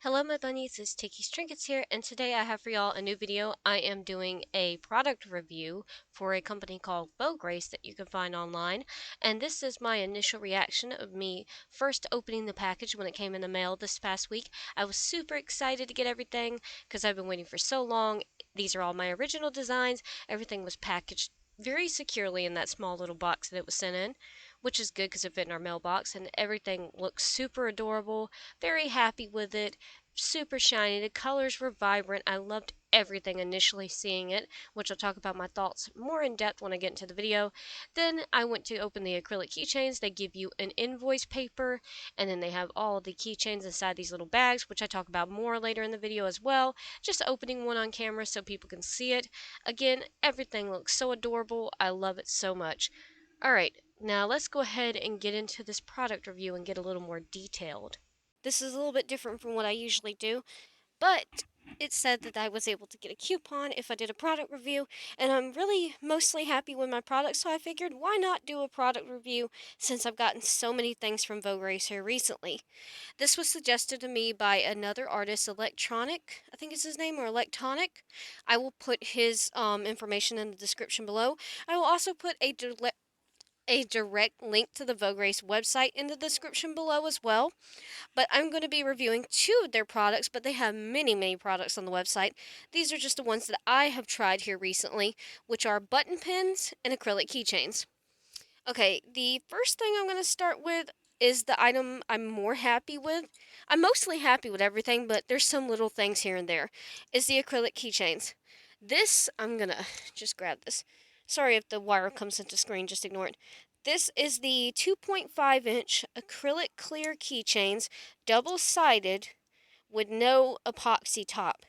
Hello my bunnies, it's Ticky's Trinkets here, and today I have for y'all a new video. I am doing a product review for a company called Vograce that you can find online, and this is my initial reaction of me first opening the package when it came in the mail this past week. I was super excited to get everything because I've been waiting for so long. These are all my original designs. Everything was packaged very securely in that small little box that it was sent in, which is good because it fit in our mailbox, and everything looks super adorable. Very happy with it, super shiny. The colors were vibrant. I loved everything initially seeing it, which I'll talk about my thoughts more in depth when I get into the video. Then I went to open the acrylic keychains. They give you an invoice paper, and then they have all the keychains inside these little bags, which I talk about more later in the video as well. Just opening one on camera so people can see it. Again, everything looks so adorable. I love it so much. Alright, now let's go ahead and get into this product review and get a little more detailed. This is a little bit different from what I usually do, but it said that I was able to get a coupon if I did a product review, and I'm really mostly happy with my product, so I figured why not do a product review since I've gotten so many things from Vograce here recently. This was suggested to me by another artist, Electronic, I think is his name, or Electronic. I will put his information in the description below. I will also put a direct link to the Vograce website in the description below as well. But I'm going to be reviewing two of their products, but they have many products on the website. These are just the ones that I have tried here recently, which are button pins and acrylic keychains. Okay, the first thing I'm going to start with is the item I'm more happy with. I'm mostly happy with everything, but there's some little things here and there. Is the acrylic keychains. This, I'm going to just grab this. Sorry if the wire comes into screen, just ignore it. This is the 2.5-inch acrylic clear keychains, double-sided, with no epoxy top.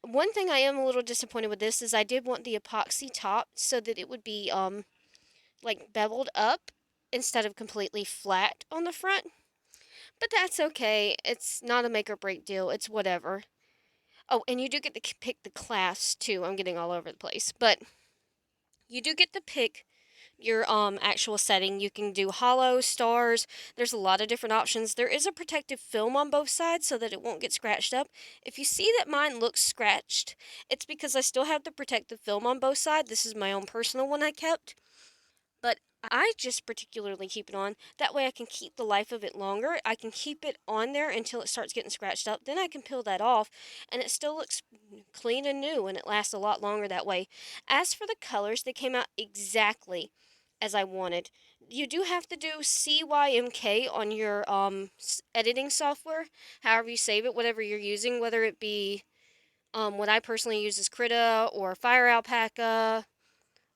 One thing I am a little disappointed with this is I did want the epoxy top so that it would be like beveled up instead of completely flat on the front. But that's okay. It's not a make or break deal. It's whatever. Oh, and you do get to pick the class too. I'm getting all over the place. But you do get to pick your actual setting. You can do hollow, stars. There's a lot of different options. There is a protective film on both sides so that it won't get scratched up. If you see that mine looks scratched, it's because I still have the protective film on both sides. This is my own personal one I kept. But I just particularly keep it on. That way I can keep the life of it longer. I can keep it on there until it starts getting scratched up. Then I can peel that off and it still looks clean and new and it lasts a lot longer that way. As for the colors, they came out exactly as I wanted. You do have to do CYMK on your editing software, however you save it, whatever you're using, whether it be what I personally use is Krita or Fire Alpaca,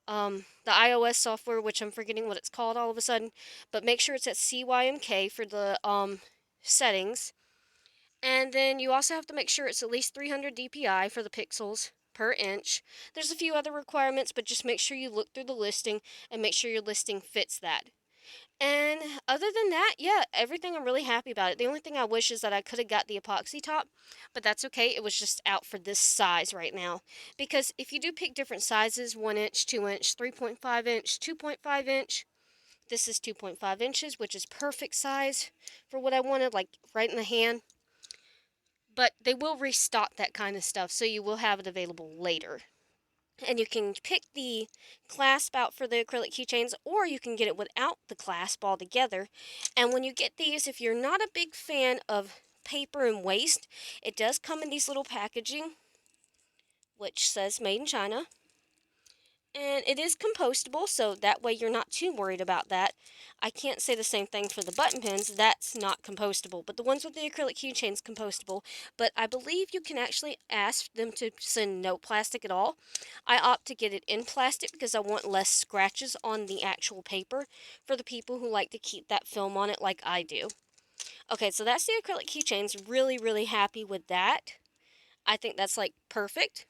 the iOS software, which I'm forgetting what it's called all of a sudden, but make sure it's at CYMK for the settings. And then you also have to make sure it's at least 300 dpi for the pixels per inch. There's a few other requirements, but just make sure you look through the listing and make sure your listing fits that. And other than that, yeah, everything I'm really happy about it. The only thing I wish is that I could have got the epoxy top, but that's okay. It was just out for this size right now. Because if you do pick different sizes, 1 inch, 2 inch, 3.5 inch, 2.5 inch, this is 2.5 inches, which is perfect size for what I wanted, like right in the hand. But they will restock that kind of stuff, so you will have it available later. And you can pick the clasp out for the acrylic keychains, or you can get it without the clasp altogether. And when you get these, if you're not a big fan of paper and waste, it does come in these little packaging, which says made in China. And it is compostable, so that way you're not too worried about that. I can't say the same thing for the button pins. That's not compostable. But the ones with the acrylic keychains compostable. But I believe you can actually ask them to send no plastic at all. I opt to get it in plastic because I want less scratches on the actual paper for the people who like to keep that film on it like I do. Okay, so that's the acrylic keychains. Really happy with that. I think that's like perfect.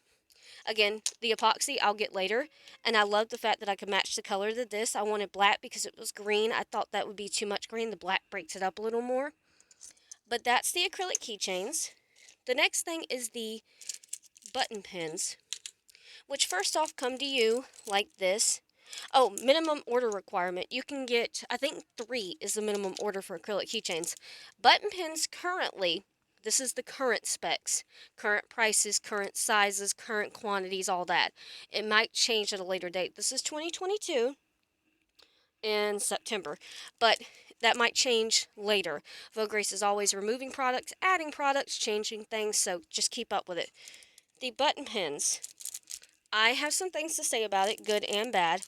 Again, the epoxy I'll get later, and I love the fact that I could match the color to this. I wanted black because it was green. I thought that would be too much green. The black breaks it up a little more. But that's the acrylic keychains. The next thing is the button pins, which first off come to you like this. Oh, minimum order requirement. You can get, I think 3 is the minimum order for acrylic keychains. Button pins currently This is the current specs, current prices, current sizes, current quantities, all that. It might change at a later date. This is 2022 in September, but that might change later. Vograce is always removing products, adding products, changing things, so just keep up with it. The button pins. I have some things to say about it, good and bad.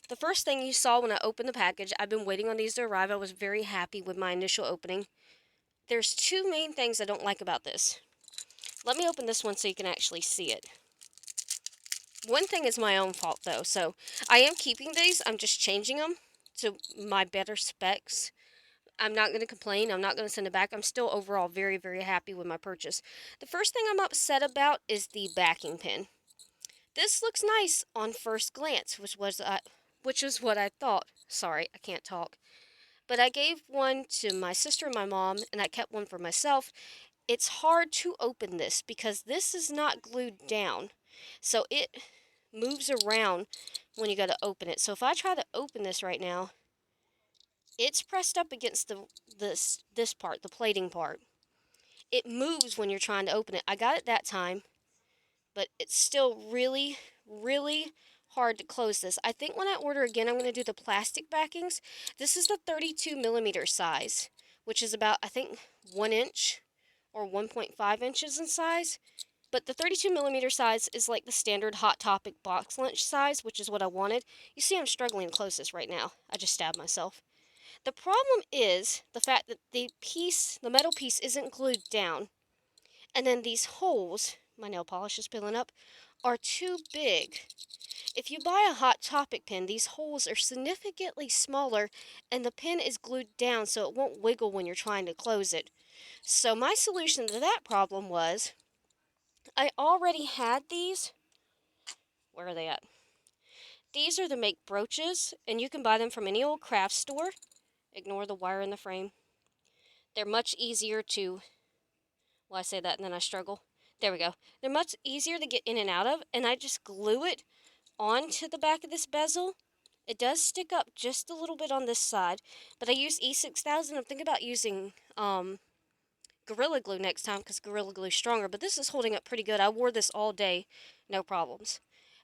The first thing you saw when I opened the package, I've been waiting on these to arrive. I was very happy with my initial opening. There's two main things I don't like about this. Let me open this one so you can actually see it. One thing is my own fault though, so I am keeping these. I'm just changing them to my better specs. I'm not going to complain. I'm not going to send it back. I'm still overall very, very happy with my purchase. The first thing I'm upset about is the backing pin. This looks nice on first glance, which is what I thought. Sorry, I can't talk. But I gave one to my sister and my mom, and I kept one for myself. It's hard to open this because this is not glued down. So it moves around when you go to open it. So if I try to open this right now, it's pressed up against this part, the plating part. It moves when you're trying to open it. I got it that time, but it's still really, really hard to close this. I think when I order again, I'm going to do the plastic backings. This is the 32 millimeter size, which is about, I think, 1 inch or 1.5 inches in size. But the 32 millimeter size is like the standard Hot Topic box lunch size, which is what I wanted. You see I'm struggling to close this right now. I just stabbed myself. The problem is the fact that the metal piece isn't glued down. And then these holes, my nail polish is peeling up, are too big. If you buy a Hot Topic pin, these holes are significantly smaller and the pin is glued down so it won't wiggle when you're trying to close it. So my solution to that problem was, I already had these. Where are they at? These are the make brooches, and you can buy them from any old craft store. Ignore the wire in the frame. They're much easier to, well, I say that and then I struggle. There we go. They're much easier to get in and out of, and I just glue it onto the back of this bezel. It does stick up just a little bit on this side, but I use E6000. I'm thinking about using Gorilla Glue next time because Gorilla Glue is stronger, but this is holding up pretty good. I wore this all day, no problems.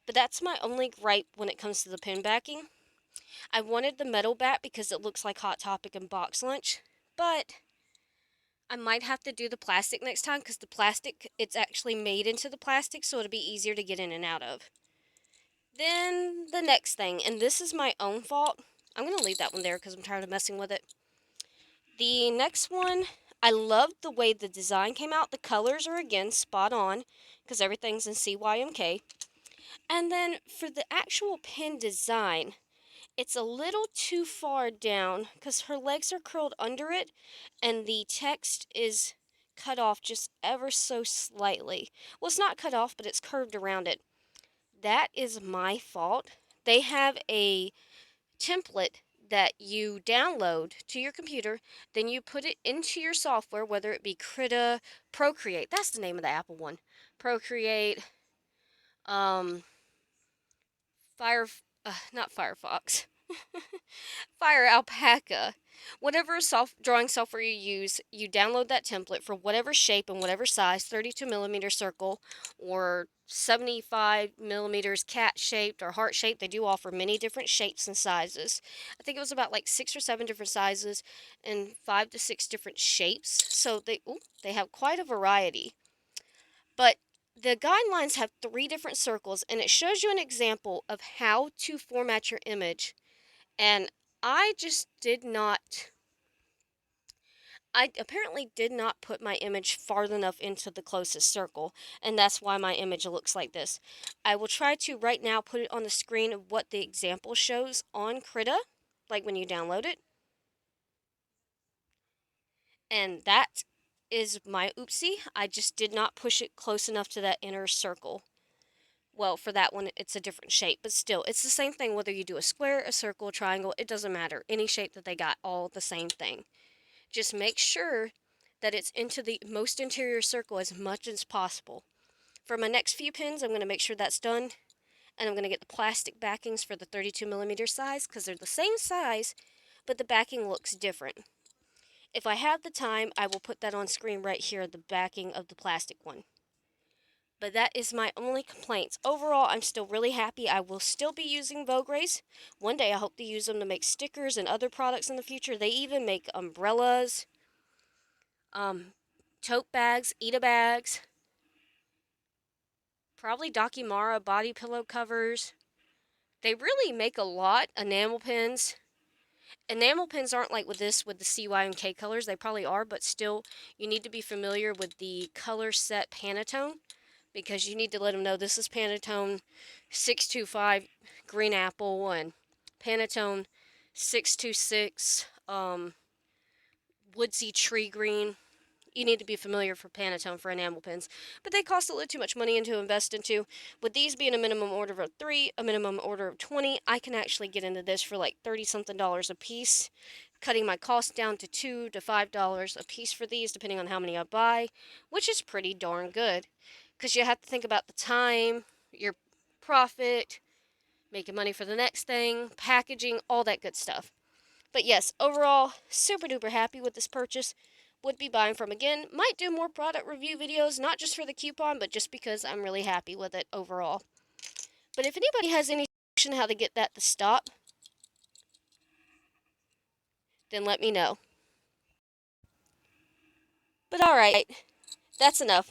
But that's my only gripe when it comes to the pin backing. I wanted the metal back because it looks like Hot Topic and Box Lunch, but I might have to do the plastic next time because the plastic, it's actually made into the plastic, so it'll be easier to get in and out of. Then the next thing, and this is my own fault. I'm going to leave that one there because I'm tired of messing with it. The next one, I love the way the design came out. The colors are, again, spot on because everything's in CYMK. And then for the actual pin design, it's a little too far down because her legs are curled under it and the text is cut off just ever so slightly. Well, it's not cut off, but it's curved around it. That is my fault. They have a template that you download to your computer, then you put it into your software, whether it be Krita, Procreate, that's the name of the Apple one, Procreate, not Firefox, Fire Alpaca, whatever drawing software you use, you download that template for whatever shape and whatever size, 32 millimeter circle or 75 millimeters cat shaped or heart shaped. They do offer many different shapes and sizes. I think it was about like 6 or 7 different sizes and 5 to 6 different shapes. So they have quite a variety. But the guidelines have 3 different circles and it shows you an example of how to format your image. And I apparently did not put my image far enough into the closest circle, and that's why my image looks like this. I will try to right now put it on the screen of what the example shows on Krita, like when you download it. And that is my oopsie. I just did not push it close enough to that inner circle. Well, for that one, it's a different shape, but still, it's the same thing whether you do a square, a circle, a triangle, it doesn't matter. Any shape that they got, all the same thing. Just make sure that it's into the most interior circle as much as possible. For my next few pins, I'm going to make sure that's done, and I'm going to get the plastic backings for the 32 millimeter size, because they're the same size, but the backing looks different. If I have the time, I will put that on screen right here at the backing of the plastic one. But that is my only complaints. Overall, I'm still really happy. I will still be using Vograce. One day I hope to use them to make stickers and other products in the future. They even make umbrellas, tote bags, Ita bags, probably Dakimara body pillow covers. They really make a lot. Enamel pins. Enamel pins aren't like with this, with the CY and K colors. They probably are, but still, you need to be familiar with the color set Pantone, because you need to let them know this is Pantone 625 Green Apple and Pantone 626 Woodsy Tree Green. You need to be familiar for Pantone for enamel pins, but they cost a little too much money to invest into. With these being a minimum order of 3, a minimum order of 20, I can actually get into this for like $30-something a piece, cutting my cost down to $2 to $5 a piece for these, depending on how many I buy, which is pretty darn good, because you have to think about the time, your profit, making money for the next thing, packaging, all that good stuff. But yes, overall, super duper happy with this purchase. Would be buying from again. Might do more product review videos, not just for the coupon, but just because I'm really happy with it overall. But if anybody has any suggestion how to get that to stop, then let me know. But alright, that's enough.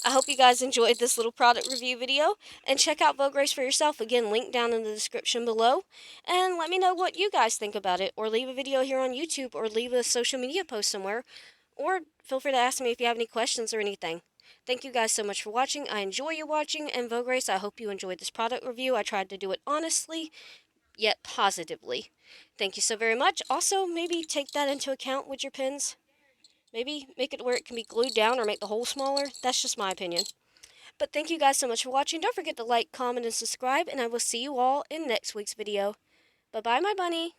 I hope you guys enjoyed this little product review video, and check out Vograce for yourself. Again, link down in the description below, and let me know what you guys think about it, or leave a video here on YouTube, or leave a social media post somewhere, or feel free to ask me if you have any questions or anything. Thank you guys so much for watching. I enjoy you watching, and Vograce, I hope you enjoyed this product review. I tried to do it honestly, yet positively. Thank you so very much. Also, maybe take that into account with your pins. Maybe make it where it can be glued down or make the hole smaller. That's just my opinion. But thank you guys so much for watching. Don't forget to like, comment, and subscribe, and I will see you all in next week's video. Bye-bye, my bunny.